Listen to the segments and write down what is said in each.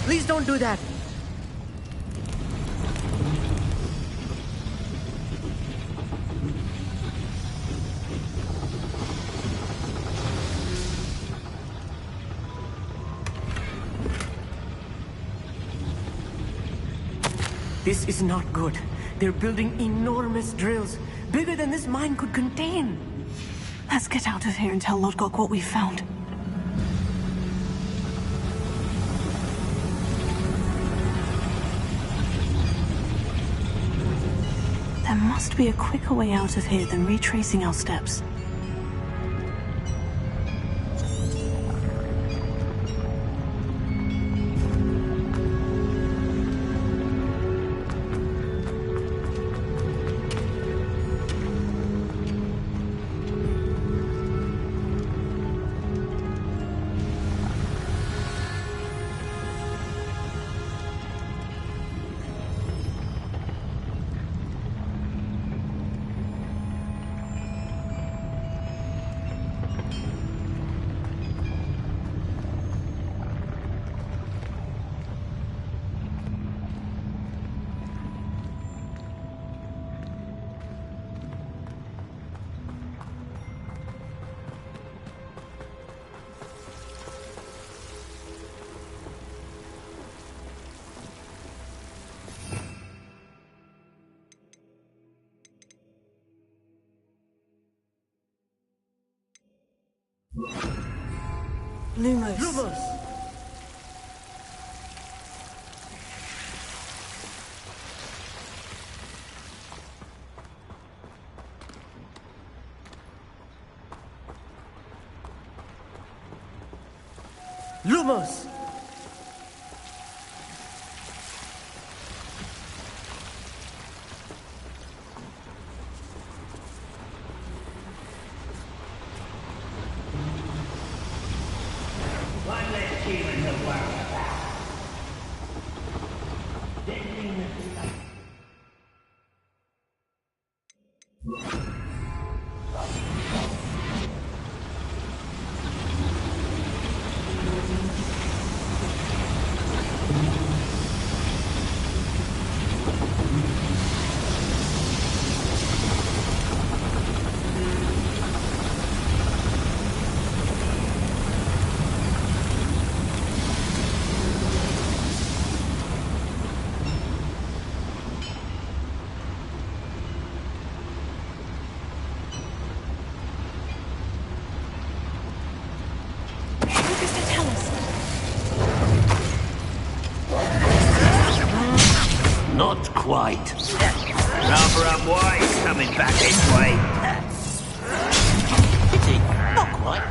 Please don't do that. This is not good. They're building enormous drills, bigger than this mine could contain. Let's get out of here and tell Lodgok what we found. There must be a quicker way out of here than retracing our steps. Lumos. Lumos! One less human to worry about. Not quite. Now for our boys coming back this way. Pity. Not quite.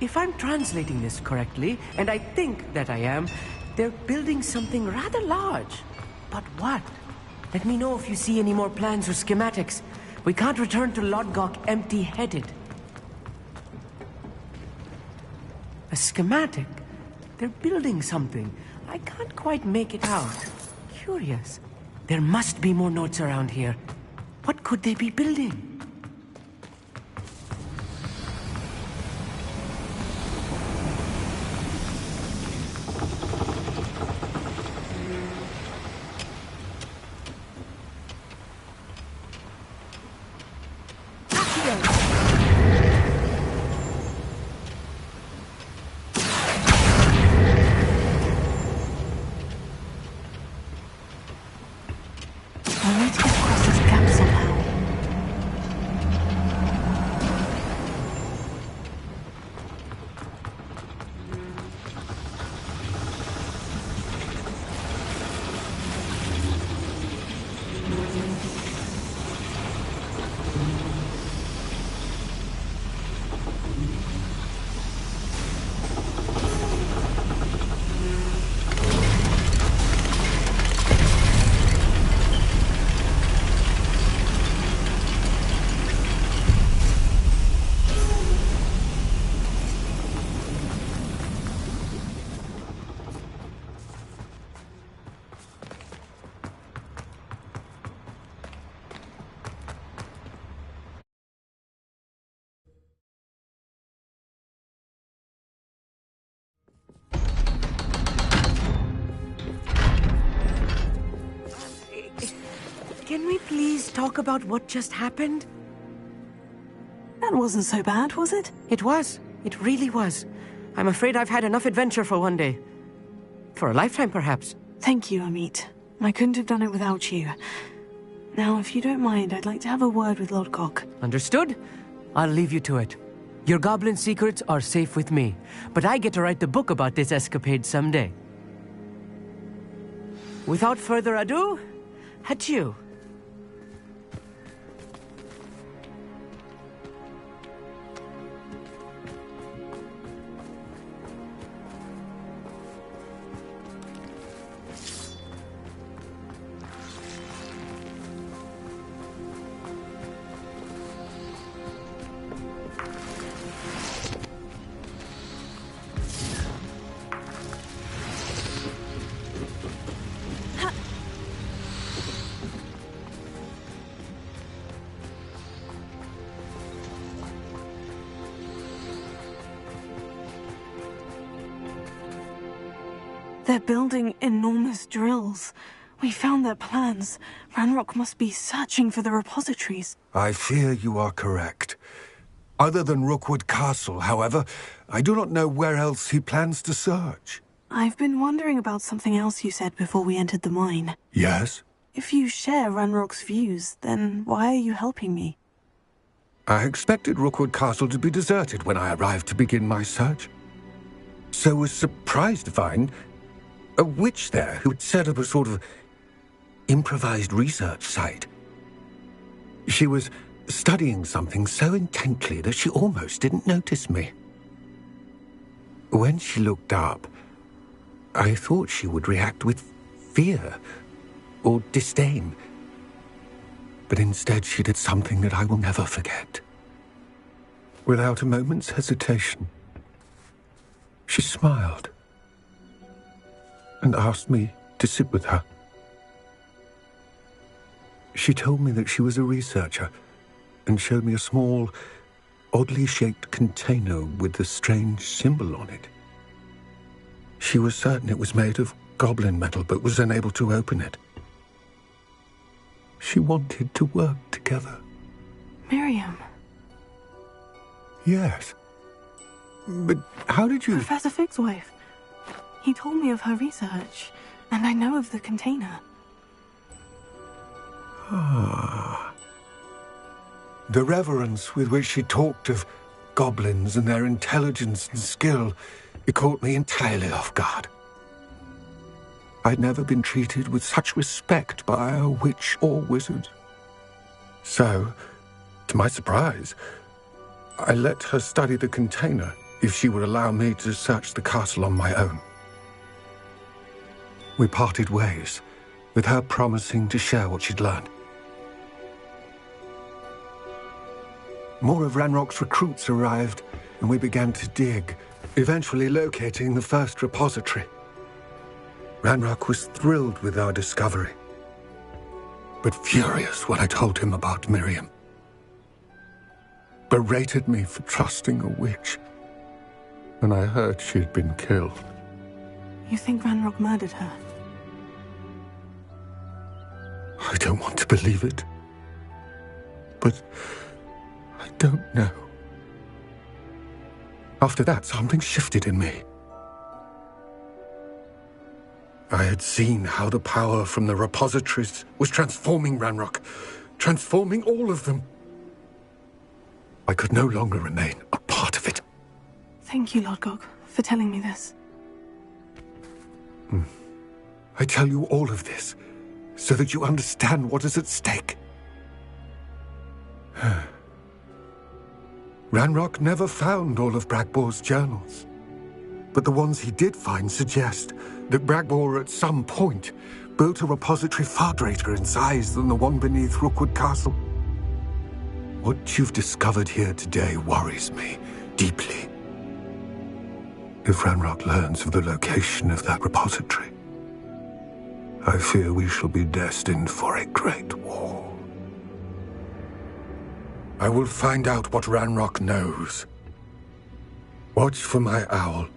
If I'm translating this correctly, and I think that I am, they're building something rather large. But what? Let me know if you see any more plans or schematics. We can't return to Lodgok empty-headed. A schematic? They're building something. I can't quite make it out. Curious. There must be more notes around here. What could they be building? I need to get across this gap somehow. Can we please talk about what just happened? That wasn't so bad, was it? It was. It really was. I'm afraid I've had enough adventure for one day. For a lifetime, perhaps. Thank you, Amit. I couldn't have done it without you. Now, if you don't mind, I'd like to have a word with Lodgok. Understood? I'll leave you to it. Your goblin secrets are safe with me, but I get to write the book about this escapade someday. Without further ado, adieu. They're building enormous drills. We found their plans. Ranrock must be searching for the repositories. I fear you are correct. Other than Rookwood Castle, however, I do not know where else he plans to search. I've been wondering about something else you said before we entered the mine. Yes? If you share Ranrock's views, then why are you helping me? I expected Rookwood Castle to be deserted when I arrived to begin my search. So was surprised to find a witch there who had set up a sort of improvised research site. She was studying something so intently that she almost didn't notice me. When she looked up, I thought she would react with fear or disdain. But instead she did something that I will never forget. Without a moment's hesitation, she smiled and asked me to sit with her. She told me that she was a researcher and showed me a small, oddly shaped container with the strange symbol on it. She was certain it was made of goblin metal, but was unable to open it. She wanted to work together. Miriam. Yes. But how did you... Professor Fig's wife. He told me of her research, and I know of the container. Ah. The reverence with which she talked of goblins and their intelligence and skill, it caught me entirely off guard. I'd never been treated with such respect by a witch or wizard. So, to my surprise, I let her study the container if she would allow me to search the castle on my own. We parted ways, with her promising to share what she'd learned. More of Ranrock's recruits arrived, and we began to dig, eventually locating the first repository. Ranrock was thrilled with our discovery, but furious when I told him about Miriam. Berated me for trusting a witch, and I heard she'd been killed. You think Ranrock murdered her? I don't want to believe it, but I don't know. After that, something shifted in me. I had seen how the power from the repositories was transforming Ranrock, transforming all of them. I could no longer remain a part of it. Thank you, Lord Gog, for telling me this. I tell you all of this so that you understand what is at stake. Ranrock never found all of Bragbor's journals, but the ones he did find suggest that Bragbor at some point built a repository far greater in size than the one beneath Rookwood Castle. What you've discovered here today worries me deeply. If Ranrock learns of the location of that repository, I fear we shall be destined for a great war. I will find out what Ranrock knows. Watch for my owl.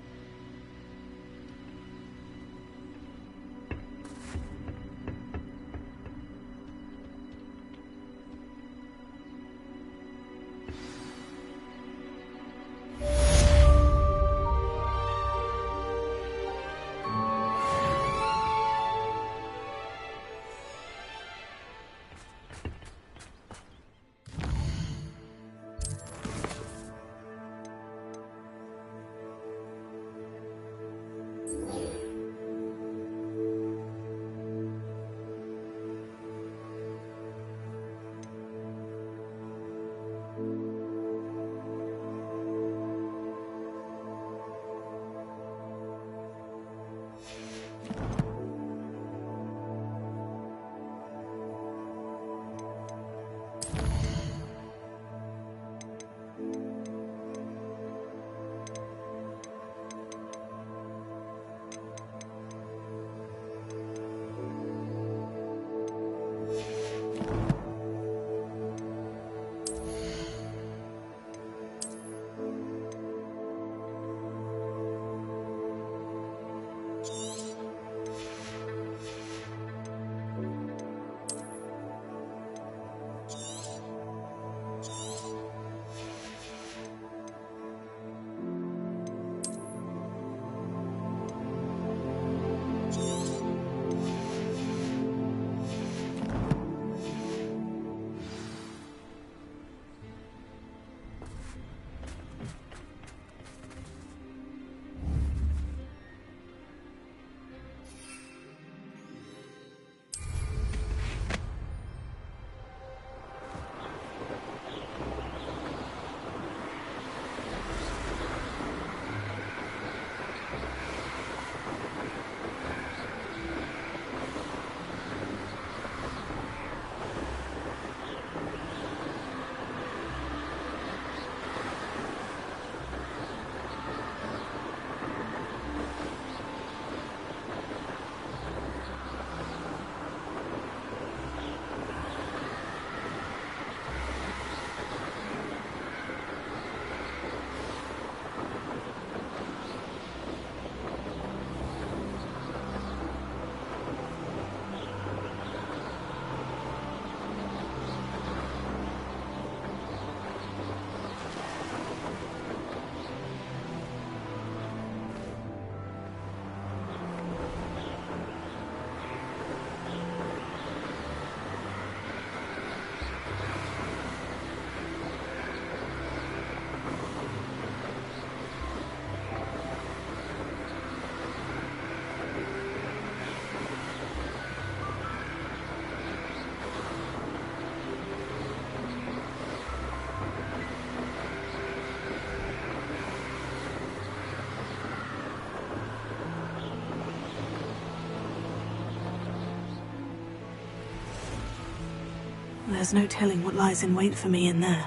There's no telling what lies in wait for me in there.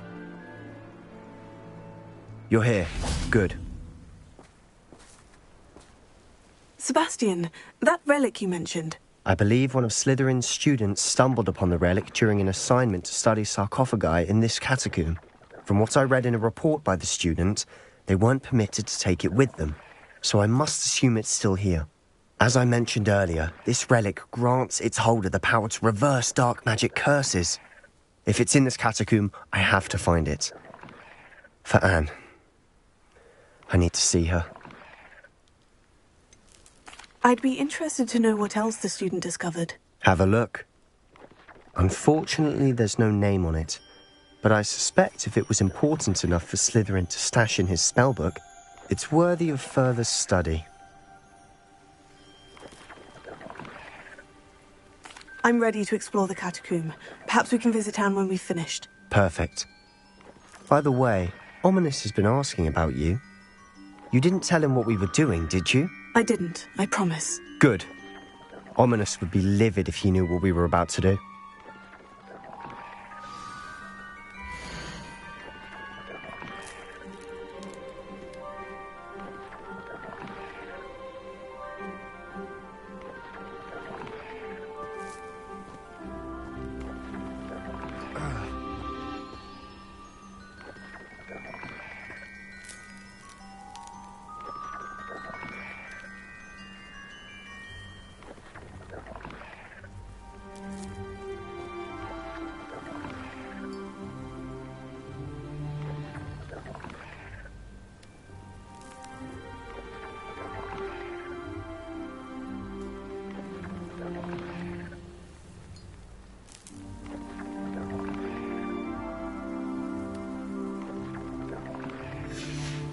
You're here. Good. Sebastian, that relic you mentioned. I believe one of Slytherin's students stumbled upon the relic during an assignment to study sarcophagi in this catacomb. From what I read in a report by the student, they weren't permitted to take it with them, so I must assume it's still here. As I mentioned earlier, this relic grants its holder the power to reverse dark magic curses. If it's in this catacomb, I have to find it. For Anne. I need to see her. I'd be interested to know what else the student discovered. Have a look. Unfortunately, there's no name on it, but I suspect if it was important enough for Slytherin to stash in his spellbook, it's worthy of further study. I'm ready to explore the catacomb. Perhaps we can visit Anne when we've finished. Perfect. By the way, Ominous has been asking about you. You didn't tell him what we were doing, did you? I didn't, I promise. Good. Ominous would be livid if he knew what we were about to do.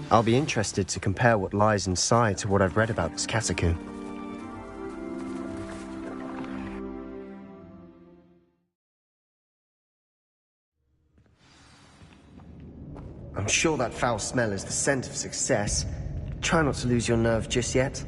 I'll be interested to compare what lies inside to what I've read about this catacomb. I'm sure that foul smell is the scent of success. Try not to lose your nerve just yet.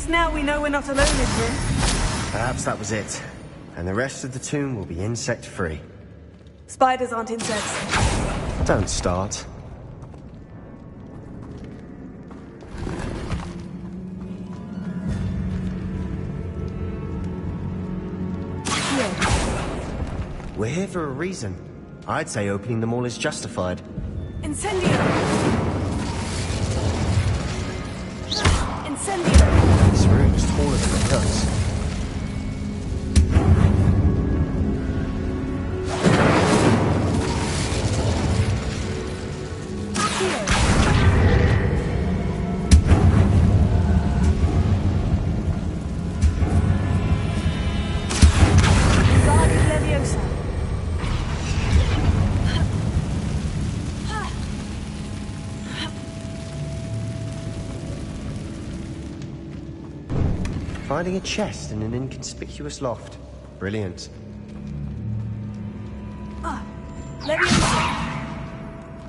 Now we know we're not alone in here. Perhaps that was it. And the rest of the tomb will be insect-free. Spiders aren't insects. Don't start. We're here for a reason. I'd say opening them all is justified. Incendio! Incendio! This room is taller than it looks. Finding a chest in an inconspicuous loft. Brilliant. Leviosa!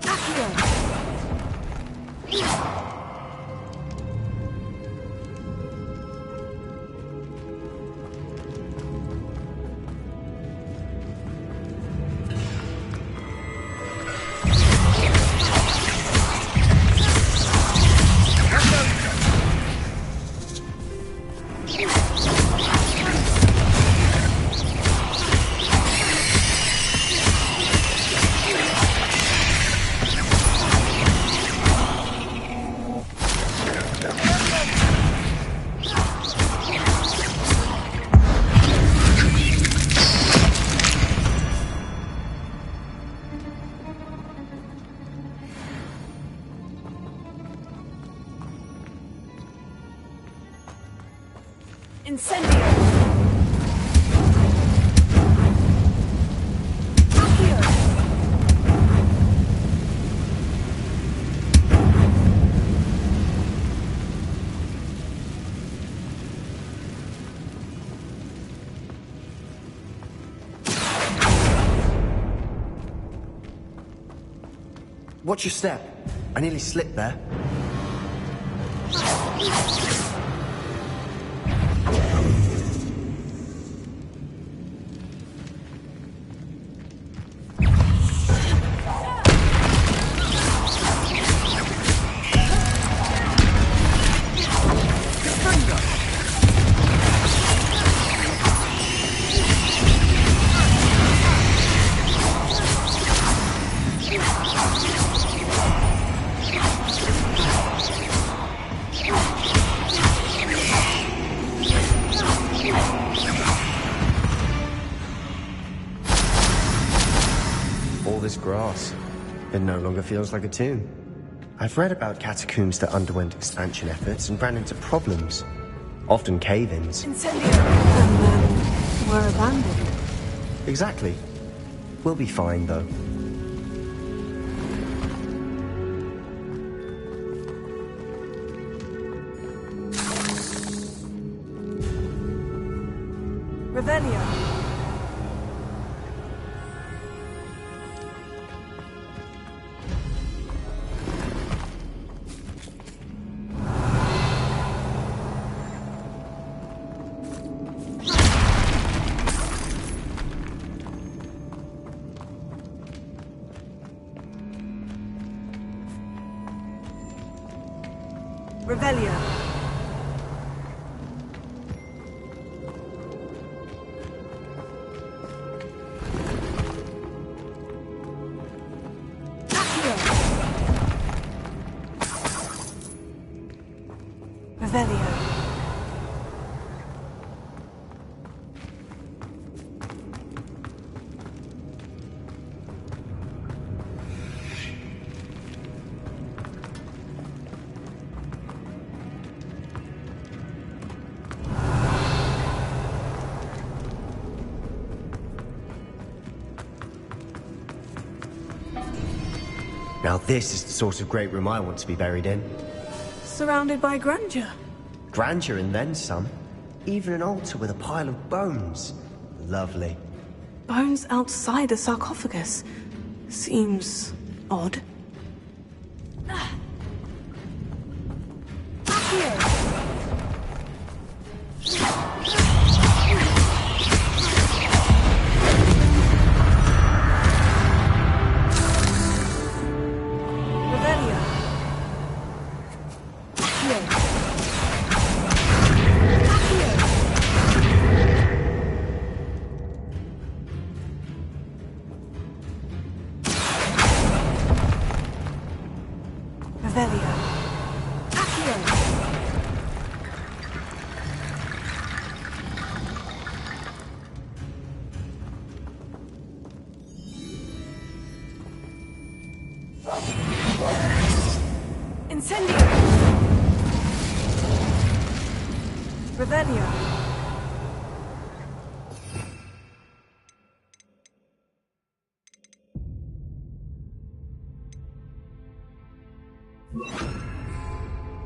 Accio! Incendio! Watch your step. I nearly slipped there. All this grass, it no longer feels like a tomb. I've read about catacombs that underwent expansion efforts and ran into problems, often cave-ins. Incendio! And then were abandoned. Exactly. We'll be fine, though. Revelio! Revelio. Accio. Revelio. Now this is the sort of great room I want to be buried in. Surrounded by grandeur. Grandeur and then some. Even an altar with a pile of bones. Lovely. Bones outside a sarcophagus. Seems odd. Revelio. Accio. Incendio. Revelio.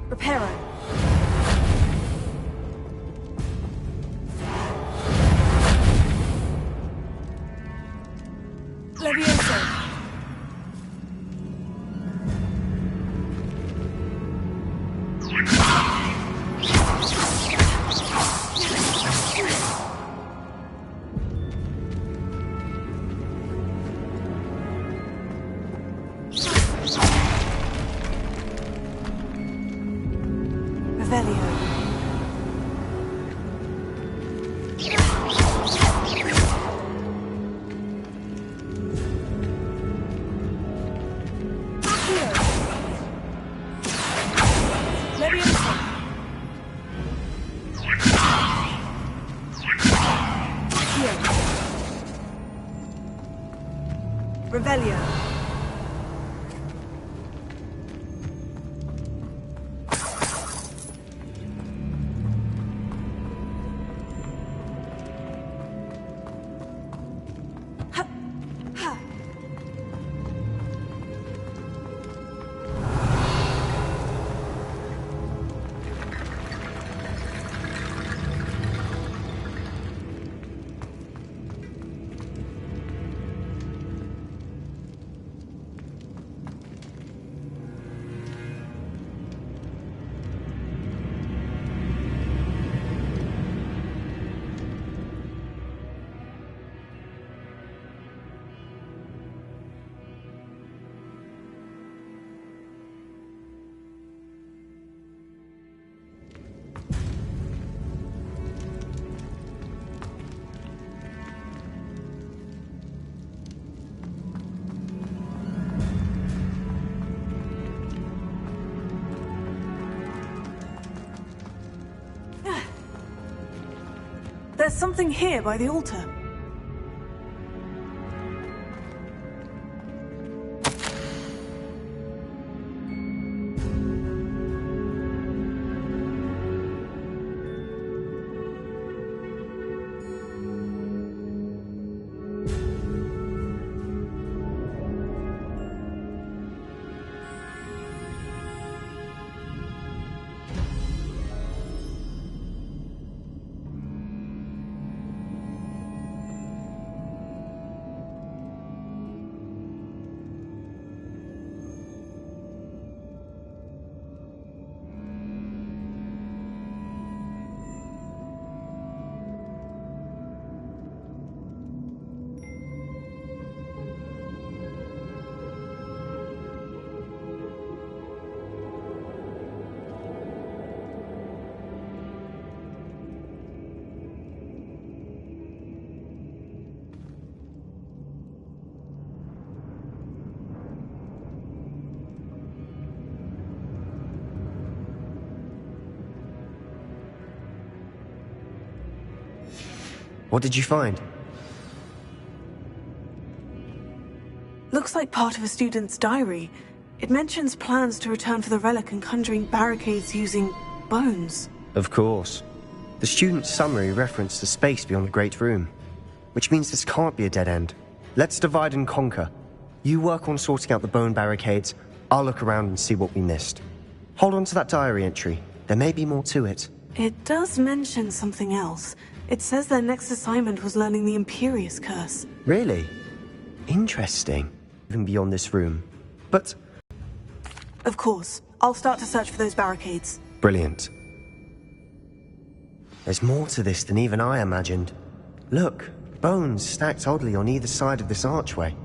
Reparo. Levioso. Revelio. Accio. Levioso. Accio. Revelio. there's something here by the altar. What did you find? Looks like part of a student's diary. It mentions plans to return for the relic and conjuring barricades using bones. Of course. The student's summary referenced the space beyond the Great Room, which means this can't be a dead end. Let's divide and conquer. You work on sorting out the bone barricades, I'll look around and see what we missed. Hold on to that diary entry. There may be more to it. It does mention something else. It says their next assignment was learning the Imperious Curse. Really? Interesting. Even beyond this room. But... Of course. I'll start to search for those barricades. Brilliant. There's more to this than even I imagined. Look, bones stacked oddly on either side of this archway.